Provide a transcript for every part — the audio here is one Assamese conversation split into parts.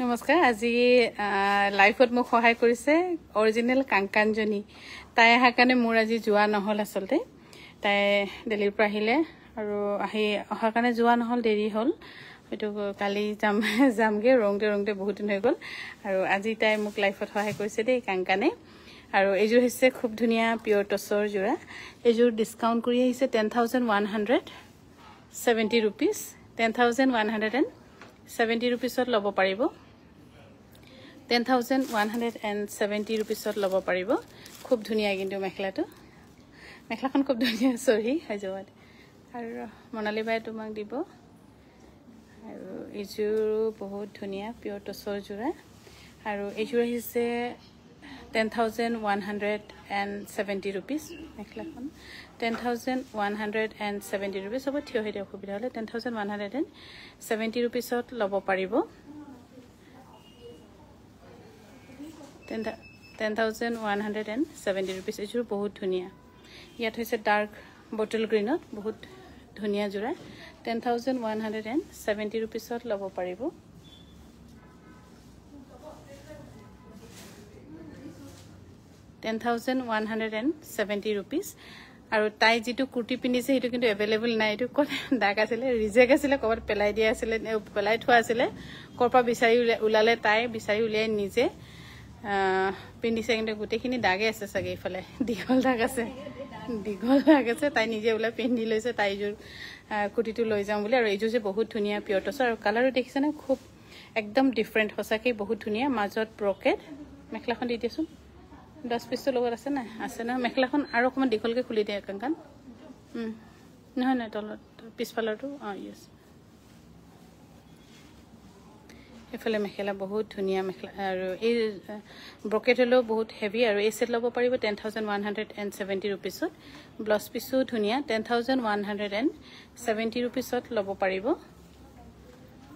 নমস্কাৰ আজি লাইফত মোক সহায় কৰিছে অৰিজিনেল কাংকানজনী তাই আহাৰ কাৰণে মোৰ আজি যোৱা নহল আসলতে তাই দিল্লীৰ পৰা আহিলে আৰু অহাৰ কাৰণে যোৱা নহল দেৰি হল হয়তো কালি যামগে ৰংতে বহুত দিন হৈ গল আৰু আজি তাই মোক লাইফত সহায় কৰিছে দেই কাংকানে আৰু এইযোৰ হৈছে খুব ধুনীয়া পিয়ৰ টছৰ যোৰা এইযোৰ ডিসকাউন্ট কৰি আহিছে 10170 rupees 10170 rupeesত ল'ব পাৰিব 10170 rupeesত ল'ব পাৰিব খুব ধুনীয়া কিন্তু মেখলাখন খুব ধুনীয়া সৰি হৈ যাব আৰু মনালী বাই তোমাক দিব আৰু এইযোৰ বহুত ধুনীয়া পিয়ৰ টছৰ যোৰা আৰু এইযোৰ হৈছে 10170 rupees মেখলাখন 10170 rupees হ'ব থিয় হৈ অসুবিধা হলে 10170 rupeesত ল'ব পাৰিব 10170 rupees এইযোৰ বহুত ধুনীয়া ইয়াত হৈছে ডাৰ্ক বটল গ্ৰীনত বহুত ধুনীয়া যোৰা 10170 rupeesত ল'ব পাৰিব 10170 rupees আৰু তাই যেটো কুৰ্তি পিন্ধিছে হেতু কিন্তু अवेलेबल নাই এটো কোন দাগ আছিল ৰিজেক্ট আছিল কবাত পেলাই দিয়া আছিল পেলাই থোৱা আছিল কৰপা বিচাৰি উলালে তাই বিচাৰি উলিয়াই নিজে পিন্ধিছে কিন্তু গুটেখিনি দাগে আছে সগে ইফালে দীঘল দাগ আছে তাই নিজে উলাই পিন্ধি লৈছে তাইযোৰ কুৰ্তিটো লৈ যাম বুলি আৰু এইযোৰ যে বহুত ধুনীয়া পিয়ৰ টছ আৰু কালাৰটো দেখিছে না খুব একদম ডিফাৰেন্ট হসাকে বহুত ধুনীয়া মাজত ব্ৰকেট মেখলাখন দি দিছো 10 পিছৰ লগত আছে না মেখলাখন আৰু অকমান দীঘলকে খুলি দিয়া কাংকান নহয় তলত পিছফালৰটো ইয়েস এফালে মেখলা বহুত ধুনীয়া মেখলা আৰু এই ব্ৰকেট হলো বহুত হেভি আৰু এই সেট ল'ব পাৰিব 10170 rupeesত ব্লাউজ পিসো ধুনীয়া 10170 rupeesত ল'ব পাৰিব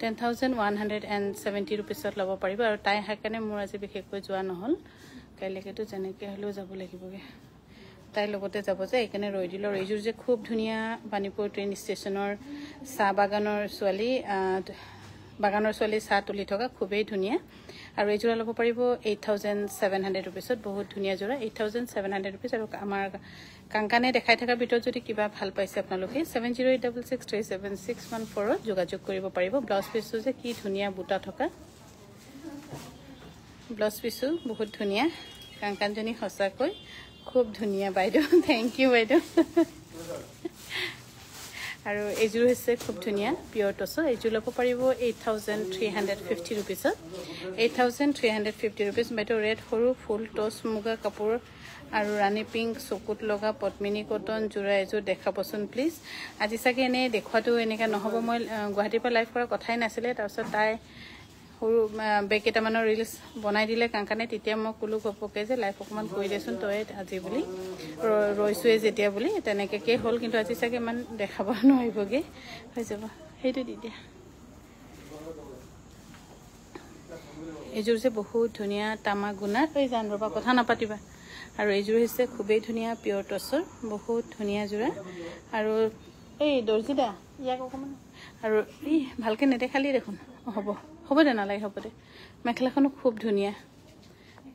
10170 rupeesত ল'ব পাৰিব আৰু তাই হাকানে মোৰ আজি বিশেষকৈ যোৱা নহল কাইলেকেটো জনেকে হলো যাব লাগিবগে তাই লগতে যাব যে এখানে ৰৈ দিল আৰু এইযোৰ যে খুব ধুনীয়া বানিপুৰ ট্ৰেইন ষ্টেচনৰ সা বাগানৰ ছোৱালী সা তুলি থকা খুবেই ধুনীয়া আৰু এইযোৰ ল'ব পাৰিব 8700 rupeesত বহুত ধুনীয়া যোৰা 8700 rupees আৰু আমাৰ কাংকানে দেখাই থকা ভিতৰত যদি কিবা ভাল পাইছে আপোনালোকে 7086376114 যোগাযোগ কৰিব পাৰিব ব্লাউজ পিসটো যে কি ধুনীয়া বুটা থকা ব্লাউজ পিসো বহুত ধুনীয়া কাংকানজনী হসাকৈ খুব ধুনীয়া বাইদেউ থ্যাংক ইউ বাইদেউ আৰু এইযোৰ হৈছে খুব ধুনীয়া পিয়ৰ টছ এইযোৰ ল'ব পাৰিব 8350 rupees 8350 rupees বাইদেউ ৰেড সৰু ফুল টছ মুগা কাপোৰ আৰু ৰাণী পিংক চকুত লগা পদ্মিনী কটন জোৰা এযোৰ দেখাবচোন প্লিজ আজি সাকে এনে দেখুৱাটো এনেকা নহব মই গুৱাহাটীৰ পৰা লাইভ কৰা কথাই নাছিলে তাৰছত তাই সৰু বেক এটা মানৰ ৰিলস বনাই দিলে কাংকানে তেতিয়া মই কুলু গপকে যে লাইভ অকমান কৰি দেচোন তই আজি বুলি ৰইছুৱে যেতিয়া বুলি তেনেকে কে হল কিন্তু আজি সাকে মান দেখাব নহইবগে হৈ যাব হেতু দি দিয়া এযোৰ যে বহুত ধুনীয়া তামা গুণা তই জানৰবা কথা নাপাতিবা আৰু এইযোৰ হৈছে খুবেই ধুনীয়া পিয়ৰ টছৰ বহুত ধুনীয়া যোৰা আৰু এই দৰ্জিদা ইয়াক অকমান আৰু ই ভালকে নেদেখালি দেখোন হ'ব দে নালাগে হ'ব দে মেখলাখনো খুব ধুনীয়া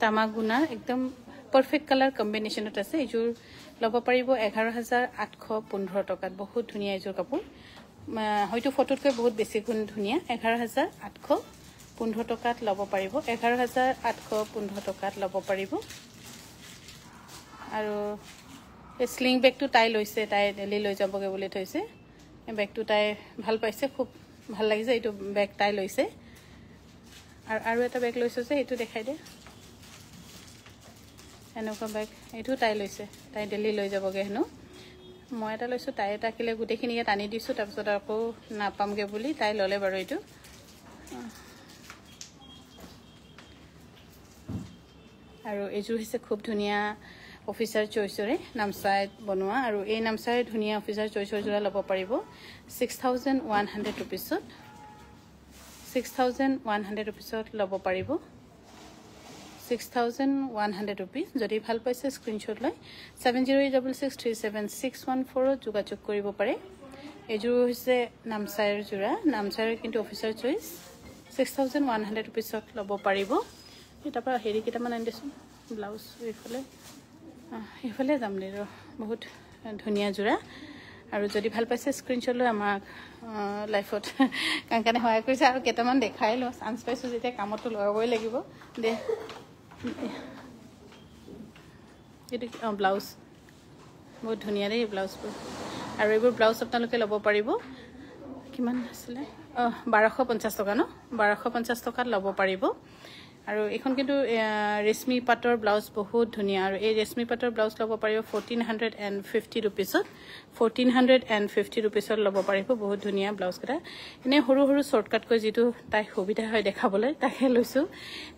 তামা গুণাৰ একদম পাৰফেক্ট কালাৰ কম্বিনেশনত আছে এইযোৰ ল'ব পাৰিব 11815 টকাত বহুত ধুনীয়া এইযোৰ কাপোৰ হয়তো ফটোতকৈ বহুত বেছি গুণ ধুনীয়া 11815 টকাত ল'ব পাৰিব 11815 টকাত ল'ব পাৰিব আৰু এই স্লিং বেগটো তাই লৈছে তাই দিল্লী লৈ যাবগে বুলি থৈছে এই বেগটো তাই ভাল পাইছে খুব ভাল লাগিছে এইটো বেগ তাই লৈছে আৰু এটা বেগ লৈছে যে এইটো দেখাই দে এনেকুৱা বেগ এইটো তাই লৈছে তাই দিল্লী লৈ যাবগে হেনো মই এটা লৈছো তাই এটা কিলে গুটেখিনি ইয়াত আনি দিছো তাৰপিছত আকৌ নাপামগে বুলি তাই ললে বাৰু এইটো আৰু এইযোৰ হৈছে খুব ধুনীয়া অফিচাৰ চইচৰে নামচাইত বনোৱা আৰু এই নামচাই ধুনীয়া অফিচাৰ চইচৰ যোৰা ল'ব পাৰিব 6100 rupeesত 6100 rupeesত ল'ব পাৰিব 6100 rupees যদি ভাল পাইছে স্ক্ৰিনশ্বট লৈ 7086676114 যোগাযোগ কৰিব পাৰে এইযোৰ হৈছে নামচাইৰ যোৰা নামচাইৰ কিন্তু অফিচাৰ চইচ 6100 rupeesত ল'ব পাৰিব তাৰপৰা হেৰি কেইটামান আনি দিছোঁ ব্লাউজ এইফালে যাম দে বহুত ধুনীয়া যোৰা আৰু যদি ভাল পাইছে স্ক্ৰীনশ্বট লৈ আমাক লাইফত কাংকানে সহায় কৰিছে আৰু কেইটামান দেখাই লওঁ চান্স পাইছোঁ যেতিয়া কামতো লগাবই লাগিব দে এইটো ব্লাউজ বহুত ধুনীয়া দেই ব্লাউজবোৰ আৰু এইবোৰ ব্লাউজ আপোনালোকে ল'ব পাৰিব কিমান আছিলে 1250 টকা ন 1250 টকাত ল'ব পাৰিব আৰু এখন কিন্তু ৰেশমি পাটৰ ব্লাউজ বহুত ধুনীয়া আৰু এই ৰেশমি পাটৰ ব্লাউজ ল'ব পাৰিব 1450 rupeesত 1450 rupeesত ল'ব পাৰিব বহুত ধুনীয়া ব্লাউজ কেইটা এনে সৰু সৰু শৰ্টকাটকৈ যিটো তাই সুবিধা হয় দেখাবলৈ তাকে লৈছোঁ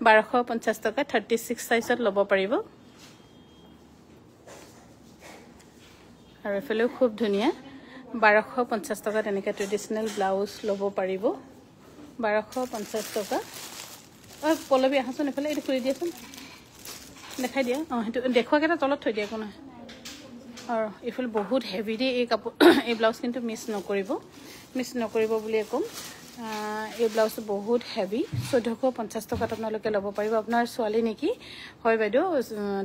1250 টকা 36 সাইজত ল'ব পাৰিব আৰু এফালেও খুব ধুনীয়া 1250 টকাত এনেকৈ ট্ৰেডিশ্যনেল ব্লাউজ ল'ব পাৰিব 1250 টকা পলবি আহাচোন এফালে এইটো খুলি দিয়াচোন দেখাই দিয়া সেইটো দেখুৱাকেইটা তলত থৈ দিয়া একো নহয় আৰু এইফালে বহুত হেভি দেই এই কাপোৰ এই ব্লাউজ কিন্তু মিছ নকৰিব বুলিয়ে ক'ম এই ব্লাউজটো বহুত হেভি 1450 টকাত আপোনালোকে ল'ব পাৰিব আপোনাৰ ছোৱালী নেকি হয় বাইদেউ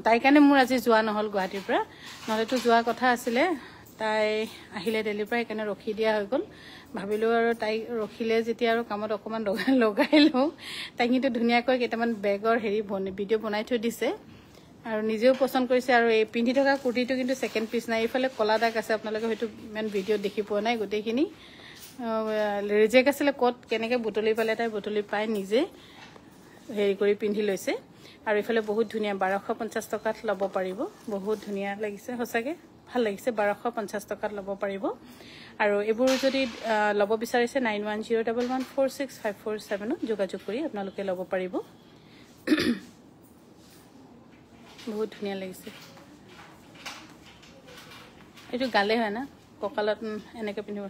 তাই কাৰণে মোৰ আজি যোৱা নহ'ল গুৱাহাটীৰ পৰা নহ'লেতো যোৱা কথা আছিলে তাই আহিলে দিল্লীৰ পৰা সেইকাৰণে ৰখি দিয়া হৈ গ'ল ভাবিলোঁ আৰু তাই ৰখিলে যেতিয়া আৰু কামত অকণমান লগাই লওঁ তাই কিন্তু ধুনীয়াকৈ কেইটামান বেগৰ হেৰি ভিডিঅ' বনাই থৈ দিছে আৰু নিজেও পচন্দ কৰিছে আৰু এই পিন্ধি থকা কুৰ্তিটো কিন্তু ছেকেণ্ড পিচ নাই এইফালে কলা দাগ আছে আপোনালোকে হয়তো ইমান ভিডিঅ'ত দেখি পোৱা নাই গোটেইখিনি ৰিজেক্ট আছিলে ক'ত কেনেকৈ বুটলি পালে তাই বুটলি পাই নিজে হেৰি কৰি পিন্ধি লৈছে আৰু এইফালে বহুত ধুনীয়া 1250 টকাত ল'ব পাৰিব বহুত ধুনীয়া লাগিছে সঁচাকৈ ভাল লাগিছে 1250 টকাত ল'ব পাৰিব আৰু এইবোৰ যদি ল'ব বিচাৰিছে 9101146547 যোগাযোগ কৰি আপোনালোকে ল'ব পাৰিব বহুত ধুনীয়া লাগিছে এইটো গালে হয় না কঁকালত এনেকৈ পিন্ধিব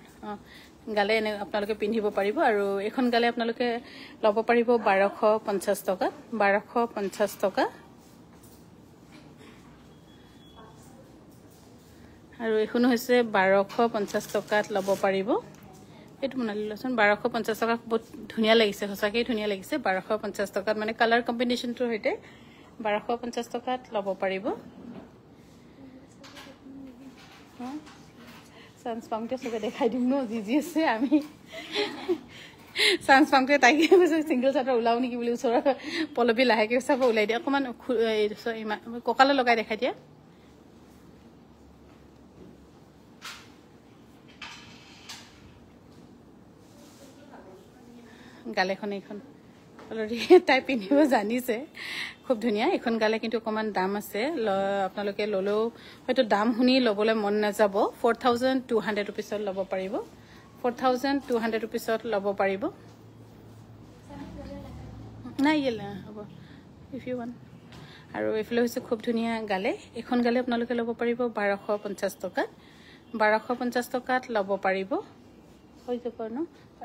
গালে এনে আপোনালোকে পিন্ধিব পাৰিব আৰু এখন গালে আপোনালোকে ল'ব পাৰিব 1250 টকাত 1250 টকা আৰু এখনো হৈছে 1250 টকাত ল'ব পাৰিব এইটো মনালি লচোন 1250 টকা বহুত ধুনীয়া লাগিছে সঁচাকৈ ধুনীয়া লাগিছে 1250 টকাত মানে কালাৰ কম্বিনেশ্যনটোৰ সৈতে 1250 টকাত ল'ব পাৰিব চান্স পাওঁতে চবে দেখাই দিম ন যি আছে আমি চান্স পাওঁতে তাইকে চিংগল চাৰ্টৰ ওলাও নেকি বুলি ওচৰৰ পলবি লাহেকৈ চাব ওলাই দিয়ে অকণমান কঁকালে লগাই দেখাই দিয়া গালেখন এইখন অলৰেডি তাই পিন্ধিব জানিছে খুব ধুনীয়া এখন গালে কিন্তু অকণমান দাম আছে আপোনালোকে ল'লেও হয়তো দাম শুনি ল'বলৈ মন নাযাব 4200 rupeesত ল'ব পাৰিব 4200 rupeesত ল'ব পাৰিব নাই হ'ব ইফ ইউ ৱান আৰু এইফালে হৈছে খুব ধুনীয়া গালে এখন গালে আপোনালোকে ল'ব পাৰিব 1250 টকাত 1250 টকাত ল'ব পাৰিব হৈ যাব ন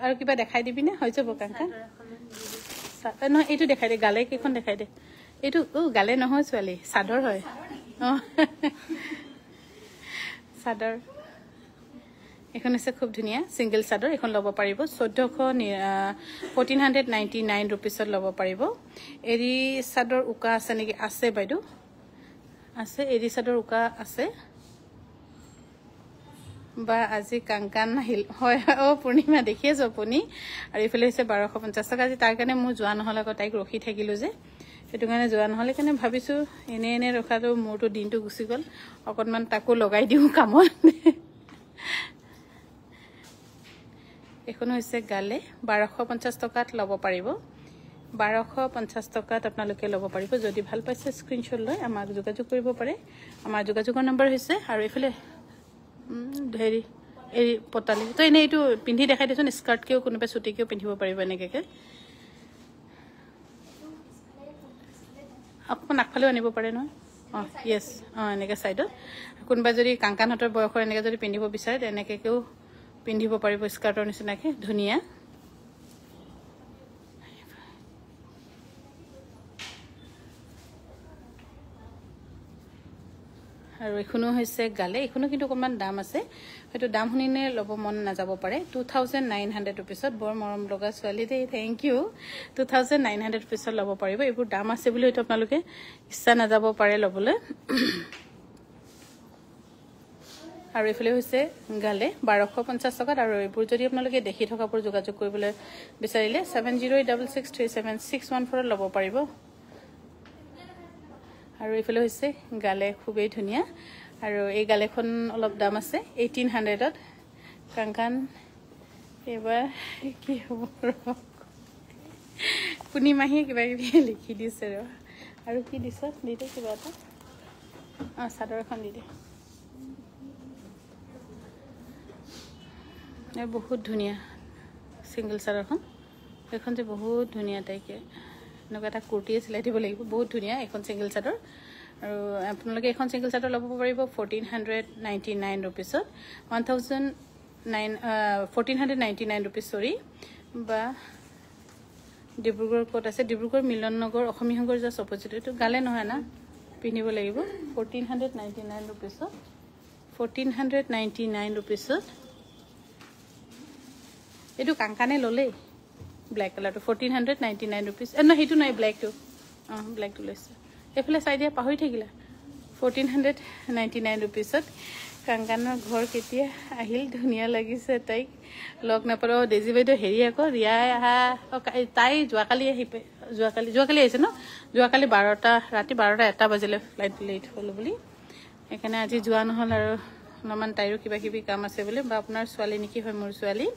আৰু কিবা দেখাই দিবিনে হৈ যাব কাংকা নহয় এইটো দেখাই দে গালে কেইখন দেখাই দে এইটো গালে নহয় ছোৱালী চাদৰ হয় চাদৰ এখন হৈছে খুব ধুনীয়া সিংগল চাদৰ এখন ল'ব পাৰিব 1499 rupeesত ল'ব পাৰিব এৰি চাদৰ উকা আছে নেকি আছে বাইদেউ আছে এৰি চাদৰ উকা আছে বা আজি কাংকান আহিল হয় পূৰ্ণিমা দেখি আছো আপুনি আৰু এইফালে হৈছে 1250 টকা আজি তাৰ কাৰণে মোৰ যোৱা নহ'ল আকৌ তাইক ৰখি থাকিলোঁ যে সেইটো কাৰণে যোৱা নহ'লে কাৰণে ভাবিছোঁ এনে ৰখাটো মোৰতো দিনটো গুচি গ'ল অকণমান তাকো লগাই দিওঁ কামত এখন হৈছে গালে 1250 টকাত ল'ব পাৰিব 1250 টকাত আপোনালোকে ল'ব পাৰিব যদি ভাল পাইছে স্ক্ৰীনশ্বট লৈ আমাক যোগাযোগ কৰিব পাৰে আমাৰ যোগাযোগৰ নম্বৰ হৈছে আৰু এইফালে হেৰি এৰি পতালি তো এনেই এইটো পিন্ধি দেখাই দিছোন স্কাৰ্টকেও কোনোবাই চুটিকেও পিন্ধিব পাৰিব এনেকৈ অকণমান আগফালেও আনিব পাৰে নহয় য়েছ এনেকৈ চাইডত কোনোবাই যদি কাংকানহঁতৰ বয়সৰ এনেকৈ যদি পিন্ধিব বিচাৰে তেনেকৈও পিন্ধিব পাৰিব স্কাৰ্টৰ নিচিনাকৈ ধুনীয়া আৰু এখনো হৈছে গালে এখনো কিন্তু অকণমান দাম আছে হয়তো দাম শুনিনে ল'ব মন নাযাব পাৰে 2900 ৰুপিছত বৰ মৰম লগা ছোৱালী দেই থেংক ইউ 2900 ৰুপিছত ল'ব পাৰিব এইবোৰ দাম আছে বুলি হয়তো আপোনালোকে ইচ্ছা নাযাব পাৰে ল'বলৈ আৰু এফালে হৈছে গালে 1250 টকাত আৰু এইবোৰ যদি আপোনালোকে দেখি থকাবোৰ যোগাযোগ কৰিবলৈ বিচাৰিলে 7086637614 ল'ব পাৰিব আৰু এফালে হৈছে গালে খুবেই ধুনীয়া আৰু এই গালেখন অলপ দাম আছে 1800ত কাংকান এবাৰ কি হ'ব পূৰ্ণিমাহীয়ে কিবা কিবি লিখি দিছে আৰু কি দিছে দিতে কিবা এটা চাদৰ এখন দি দে বহুত ধুনীয়া সিঙ্গল চাদৰখন এখন যে বহুত ধুনীয়া তাইকে এনেকুৱা এটা কুৰ্তি চিলাই দিব লাগিব বহুত ধুনীয়া এখন সিঙ্গল চাদৰ আৰু আপোনালোকে এখন সিঙ্গল চাদৰ ল'ব পাৰিব 1499 ৰুপিছত 1499 ৰুপিছ সৰি বা ডিব্ৰুগড় ক'ত আছে ডিব্ৰুগড় মিলন নগৰ অসমী সংঘৰ যা অপজিট এইটো গালে নহয় না পিন্ধিব লাগিব 1499 ৰুপিছত 1499 ৰুপিছত এইটো কাংকানে ললে ব্ল্যাক কালাৰটো 1499 ৰুপিছ না হেতু নাই ব্ল্যাকটো ব্ল্যাকটো লৈছে এফালে চাই দিয়া পাহৰি থাকিলা 1499 ৰুপিছত কাংকানৰ ঘৰ কেতিয়া আহিল ধুনীয়া লাগিছে তাইক লগ নাপাৰো দেজি বাইদেউ হেৰি আকৌ ৰিয়াই আহা তাই যোৱাকালি আহিছে ন যোৱাকালি 12টা ৰাতি 12টা 1 বাজিলে ফ্লাইট লেট হ'ল বুলি এখানে আজি যোৱা নহল আৰু নমান তাইৰো কিবা কিবি কাম আছে বুলি বা আপোনাৰ ছোৱালী নেকি হয় মোৰ ছোৱালী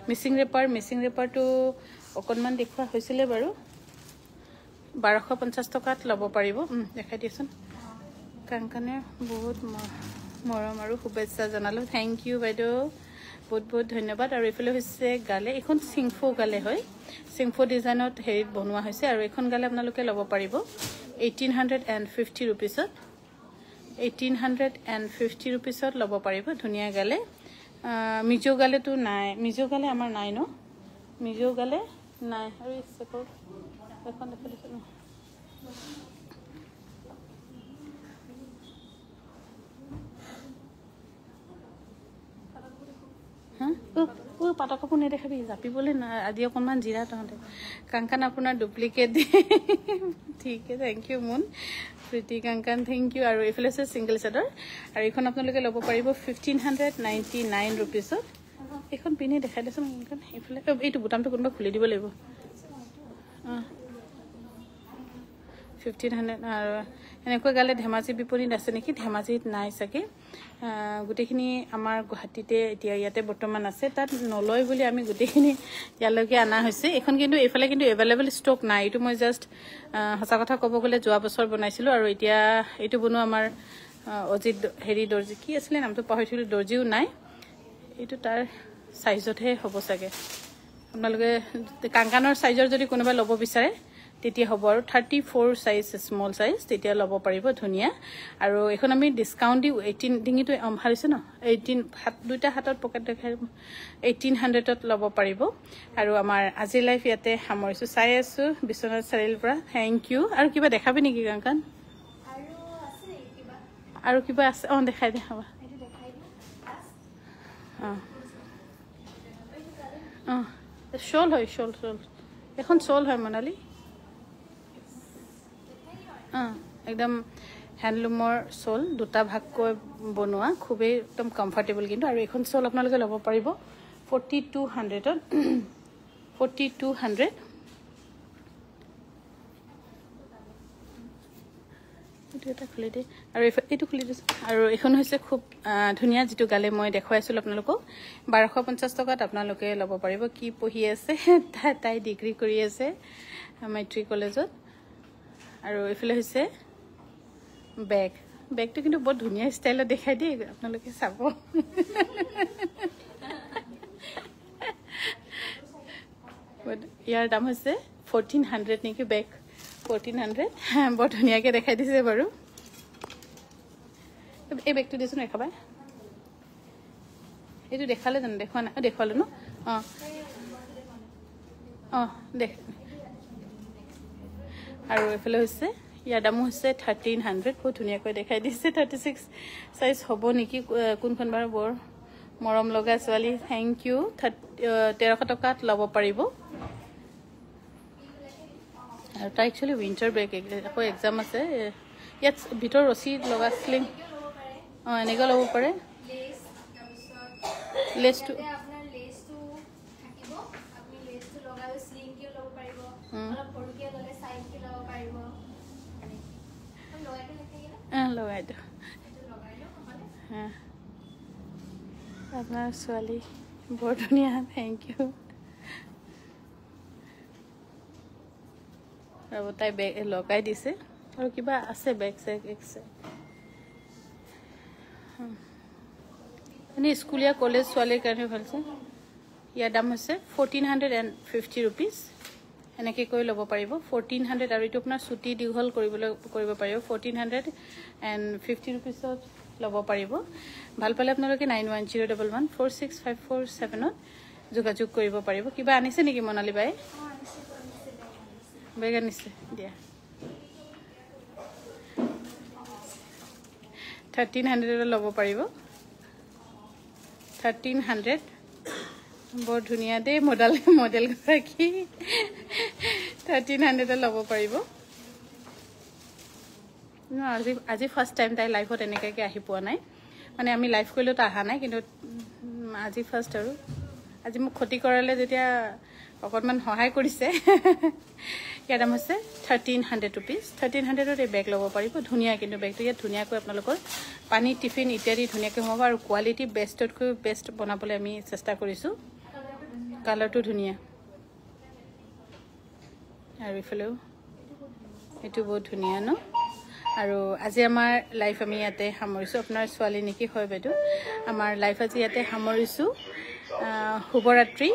মিসিং ৰেপাৰটো অকনমান দেখুৱা হৈছিলে বাৰু 1250 টকাত ল'ব পাৰিব দেখাই দিয়ছন কাংকানে বহুত মৰম আৰু শুভেচ্ছা জনালো থ্যাংক ইউ বাইদেউ বহুত বহুত ধন্যবাদ আৰু এফালে হৈছে গালে এখন সিংফো গালে হয় সিংফো ডিজাইনত হেৰিত বনোৱা হৈছে আৰু এখন গালে আপোনালোকে ল'ব পাৰিব 1850 ৰুপিছত 1850 ৰুপিছত ল'ব পাৰিব ধুনীয়া গালে মিজো গালেটো নাই মিজো গালে আমাৰ নাই ন মিজো গালে নাই আৰু ইছকো এখন দেখাইছো ন পাতা কাপোৰ নেদেখাবি জাপিবলৈ না আজি অকণমান জিৰা তহঁতে কাংকান আপোনাৰ ডুপ্লিকেট ঠিক আছে থেংক ইউ মুন প্ৰীতি কাংকান থেংক ইউ আৰু এফালে আছে সিঙ্গল চাদৰ আৰু এখন আপোনালোকে ল'ব পাৰিব 1599 ৰুপিছত এখন পিনে দেখাই দিছো কাংকান এফালে এইটো বুটামটো কোনবা খুলি দিব লাগিব 1500 আৰু এনেকৈ গালে ধেমাজি বিপণীত আছে নেকি ধেমাজিত নাই চাগে গুটেখিনি আমাৰ গুৱাহাটীতে এতিয়া ইয়াতে বৰ্তমান আছে তাত নলয় বুলি আমি গুটেখিনি ইয়ালৈকে আনা হৈছে এখন কিন্তু এফালে কিন্তু এভেইলেবল ষ্টক নাই এটো মই জাস্ট হসা কথা ক'ব গলে যোৱা বছৰ বনাইছিলো আৰু এতিয়া এটো বনো আমাৰ অজিত হেৰি দৰ্জি কি আছিল নামটো পাহৰিছিলো দৰ্জিও নাই এটো তাৰ সাইজতহে হ'ব চাগে আপোনালোকে কাংকানৰ সাইজৰ যদি কোনোবা ল'ব বিচাৰে তেতিয়া হ'ব আৰু 34 সাইজ স্মল সাইজ তেতিয়া ল'ব পাৰিব ধুনীয়া আৰু এখন আমি ডিসকাউন্ট দি 18 ডিঙিটো হাৰিছে ন 18 দুটা হাতত পকেট দেখাই 1800 ত ল'ব পাৰিব আৰু আমাৰ আজি লাইফ ইয়াতে সামৰিছো চাই আছো বিশ্বনাথ চাৰিল পৰা থ্যাংক ইউ আৰু কিবা দেখাবি নেকি কাংকান আৰু কিবা আছে দেখাই দেখাবা এইটো দেখাই দিও শল হয় শল এখন শল হয় মনালি একদম হ্যান্ডলুমৰ শল দুটা ভাগকৈ বনোৱা খুবেই একদম কমফৰ্টেবল কিন্তু আৰু এখন শল আপোনালোকে ল'ব পাৰিব 4200 ত 4200 এটা খুলি দে আৰু এইটো খুলি দিছো আৰু এখন হৈছে খুব ধুনীয়া যেটো গালে মই দেখাইছিল আপোনালোকক 1250 টকাত আপোনালোকে ল'ব পাৰিব কি পঢ়ি আছে তাই ডিগ্ৰী কৰি আছে মেট্ৰিক কলেজত আৰু এফালে হৈছে বেগটো কিন্তু বহুত ধুনীয়া ষ্টাইলত দেখাই দিয়ে আপোনালোকে চাব ইয়াৰ দাম হৈছে 1400 নেকি বেগ 1400 বৰ ধুনীয়াকে দেখাই দিছে বাৰু এই বেগটো দিছো নেখাবা এইটো দেখালে জানো দেখুৱা না দেখুৱালো ন দেখ আৰু এফালে হৈছে ইয়াৰ দাম হৈছে 1300 বহুত ধুনীয়াকৈ দেখাই দিছে 36 সাইজ হ'ব নেকি কোনখন বাৰ বৰ মৰম লগা ছোৱালী থেংক ইউ 1300 টকাত ল'ব পাৰিব আৰু তাই একচুৱেলি উইণ্টাৰ ব্ৰেক আকৌ এক্সাম আছে ইয়াত ভিতৰ ৰছী লগা স্লিং এনেকুৱা ল'ব পাৰে লেছটো লগাই দিওঁ আপোনাৰ ছোৱালী বৰ ধুনীয়া থেংক ইউ আৰু তাই বেগ লগাই দিছে আৰু কিবা আছে বেগ চেগ এনেই স্কুলীয়া কলেজ ছোৱালীৰ কাৰণে ভালছে ইয়াৰ দাম হৈছে 1450 ৰুপিজ এনেকৈ কৰি ল'ব পাৰিব 1400 আৰু এইটো আপোনাৰ চুটি দীঘল কৰিব পাৰিব 1450 ৰুপিজত ল'ব পাৰিব ভাল পালে আপোনালোকে 9101146547ত যোগাযোগ কৰিব পাৰিব কিবা আনিছে নেকি মনালী বাই বেগ আনিছে দিয়া 1300 ল'ব পাৰিব 1300 বৰ ধুনীয়া দেই মডেল গৰাকী 1300 ল'ব পাৰিব আজি ফাৰ্ষ্ট টাইম তাই লাইফত এনেকৈ আহি পোৱা নাই মানে আমি লাইভ কৰিলেতো অহা নাই কিন্তু আজি ফাৰ্ষ্ট আৰু আজি মোক ক্ষতি কৰালে যেতিয়া অকণমান সহায় কৰিছে ইয়াৰ দাম হৈছে 1300 ৰুপিজ 1300ত এই বেগ ল'ব পাৰিব ধুনীয়া কিন্তু বেগটো ইয়াত ধুনীয়াকৈ আপোনালোকৰ পানী টিফিন ইত্যাদি ধুনীয়াকৈ সোমাব আৰু কোৱালিটি বেষ্টতকৈ বেষ্ট বনাবলৈ আমি চেষ্টা কৰিছোঁ কালাৰটো ধুনীয়া আৰু ইফালেও এইটো বহুত ধুনীয়া ন আৰু আজি আমাৰ লাইফ আমি ইয়াতে সামৰিছোঁ আপোনাৰ ছোৱালী নেকি হয় বাইদেউ আমাৰ লাইফ আজি ইয়াতে সামৰিছোঁ শুভৰাত্ৰি